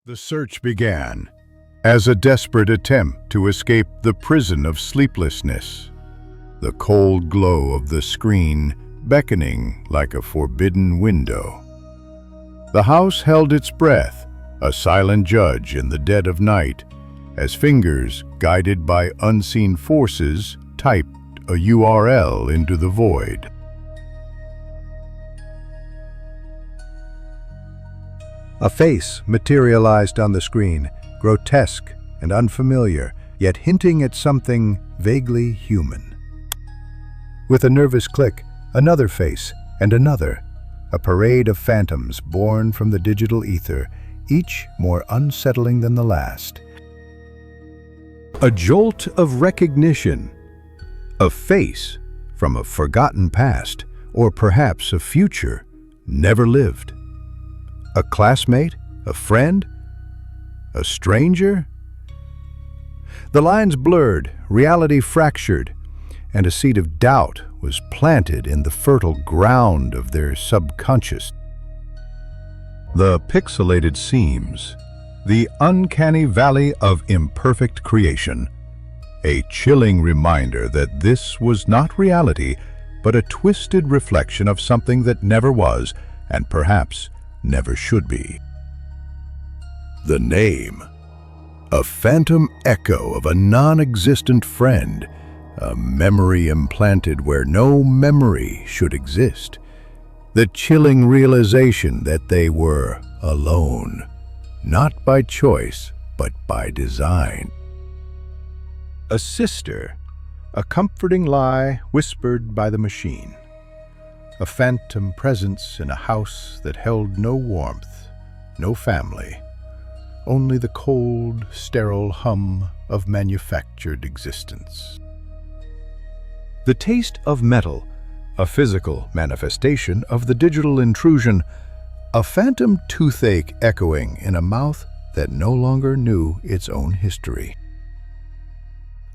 The search began as a desperate attempt to escape the prison of sleeplessness, the cold glow of the screen beckoning like a forbidden window. The house held its breath, a silent judge in the dead of night, as fingers, guided by unseen forces, typed a URL into the void. A face materialized on the screen, grotesque and unfamiliar, yet hinting at something vaguely human. With a nervous click, another face, and another, a parade of phantoms born from the digital ether, each more unsettling than the last. A jolt of recognition. A face from a forgotten past, or perhaps a future never lived. A classmate? A friend? A stranger? The lines blurred, reality fractured, and a seed of doubt was planted in the fertile ground of their subconscious. The pixelated seams, the uncanny valley of imperfect creation, a chilling reminder that this was not reality, but a twisted reflection of something that never was, and perhaps never should be. The name, a phantom echo of a non-existent friend, a memory implanted where no memory should exist. The chilling realization that they were alone, not by choice, but by design. A sister, a comforting lie whispered by the machine. A phantom presence in a house that held no warmth, no family, only the cold, sterile hum of manufactured existence. The taste of metal, a physical manifestation of the digital intrusion, a phantom toothache echoing in a mouth that no longer knew its own history.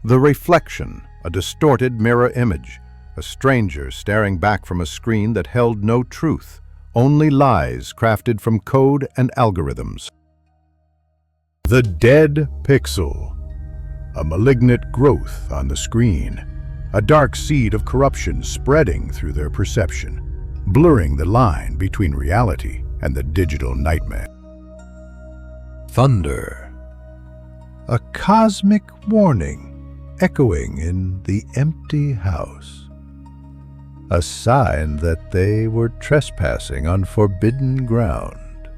The reflection, a distorted mirror image, a stranger staring back from a screen that held no truth, only lies crafted from code and algorithms. The dead pixel, a malignant growth on the screen, a dark seed of corruption spreading through their perception, blurring the line between reality and the digital nightmare. Thunder, a cosmic warning echoing in the empty house. A sign that they were trespassing on forbidden ground,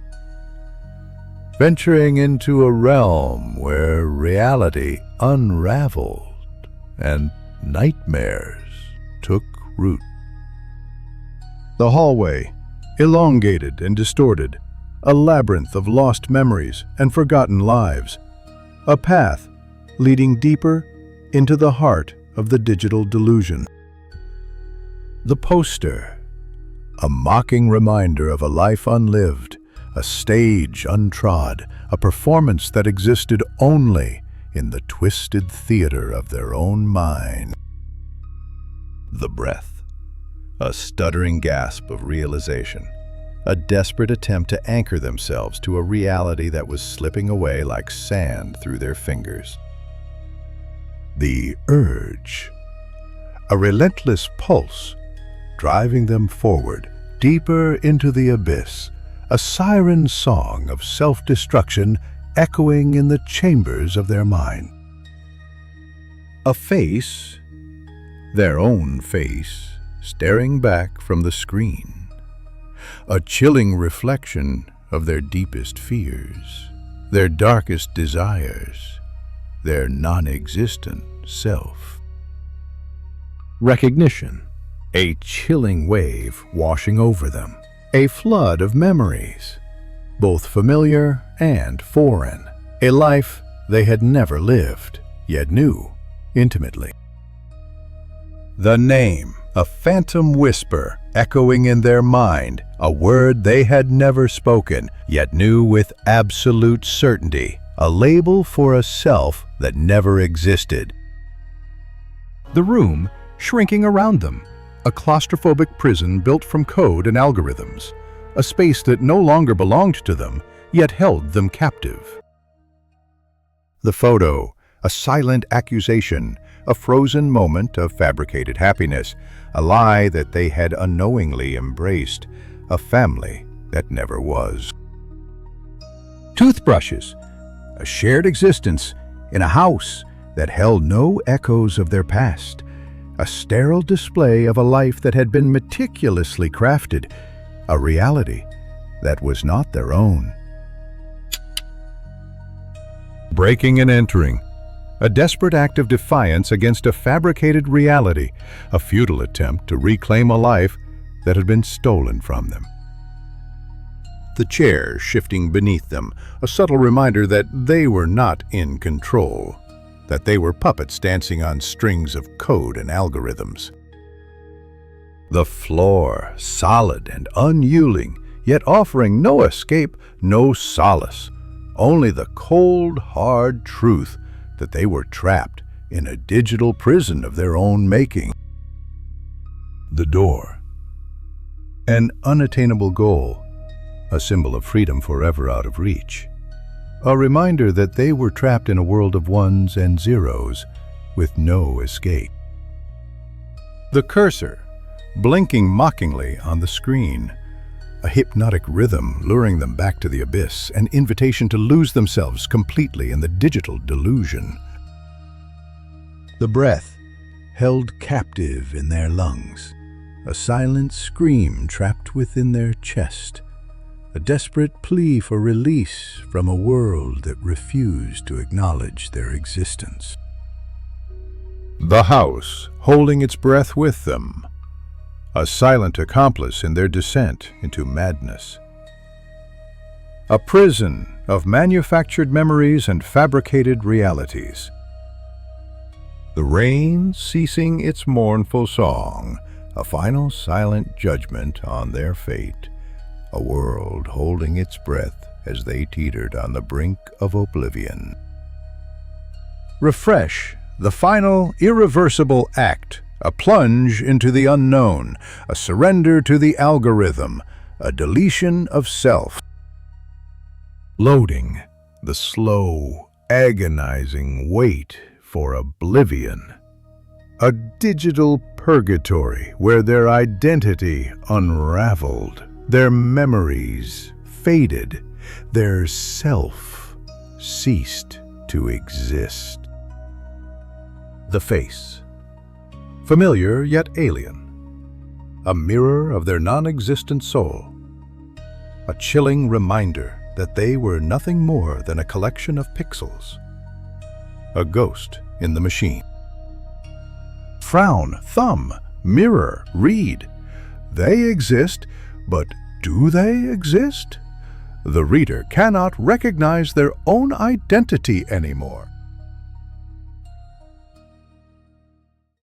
venturing into a realm where reality unraveled and nightmares took root. The hallway, elongated and distorted, a labyrinth of lost memories and forgotten lives, a path leading deeper into the heart of the digital delusion. The poster, a mocking reminder of a life unlived, a stage untrod, a performance that existed only in the twisted theater of their own mind. The breath, a stuttering gasp of realization, a desperate attempt to anchor themselves to a reality that was slipping away like sand through their fingers. The urge, a relentless pulse, driving them forward, deeper into the abyss, a siren song of self-destruction echoing in the chambers of their mind. A face, their own face, staring back from the screen, a chilling reflection of their deepest fears, their darkest desires, their non-existent self. Recognition, a chilling wave washing over them, a flood of memories, both familiar and foreign, a life they had never lived, yet knew intimately. The name, a phantom whisper echoing in their mind, a word they had never spoken, yet knew with absolute certainty, a label for a self that never existed. The room shrinking around them, a claustrophobic prison built from code and algorithms, a space that no longer belonged to them, yet held them captive. The photo, a silent accusation, a frozen moment of fabricated happiness, a lie that they had unknowingly embraced, a family that never was. Toothbrushes, a shared existence in a house that held no echoes of their past, a sterile display of a life that had been meticulously crafted, a reality that was not their own. Breaking and entering, a desperate act of defiance against a fabricated reality, a futile attempt to reclaim a life that had been stolen from them. The chair shifting beneath them, a subtle reminder that they were not in control, that they were puppets dancing on strings of code and algorithms. The floor, solid and unyielding, yet offering no escape, no solace, only the cold, hard truth that they were trapped in a digital prison of their own making. The door, an unattainable goal, a symbol of freedom forever out of reach. A reminder that they were trapped in a world of ones and zeros with no escape. The cursor, blinking mockingly on the screen, a hypnotic rhythm luring them back to the abyss, an invitation to lose themselves completely in the digital delusion. The breath, held captive in their lungs, a silent scream trapped within their chest, a desperate plea for release from a world that refused to acknowledge their existence. The house, holding its breath with them, a silent accomplice in their descent into madness. A prison of manufactured memories and fabricated realities. The rain ceasing its mournful song, a final silent judgment on their fate. A world holding its breath as they teetered on the brink of oblivion. Refresh, the final, irreversible act, a plunge into the unknown, a surrender to the algorithm, a deletion of self. Loading, the slow, agonizing wait for oblivion. A digital purgatory where their identity unraveled. Their memories faded, their self ceased to exist. The face, familiar yet alien, a mirror of their non-existent soul, a chilling reminder that they were nothing more than a collection of pixels, a ghost in the machine. Frown, thumb, mirror, read. They exist, but do they exist? The reader cannot recognize their own identity anymore.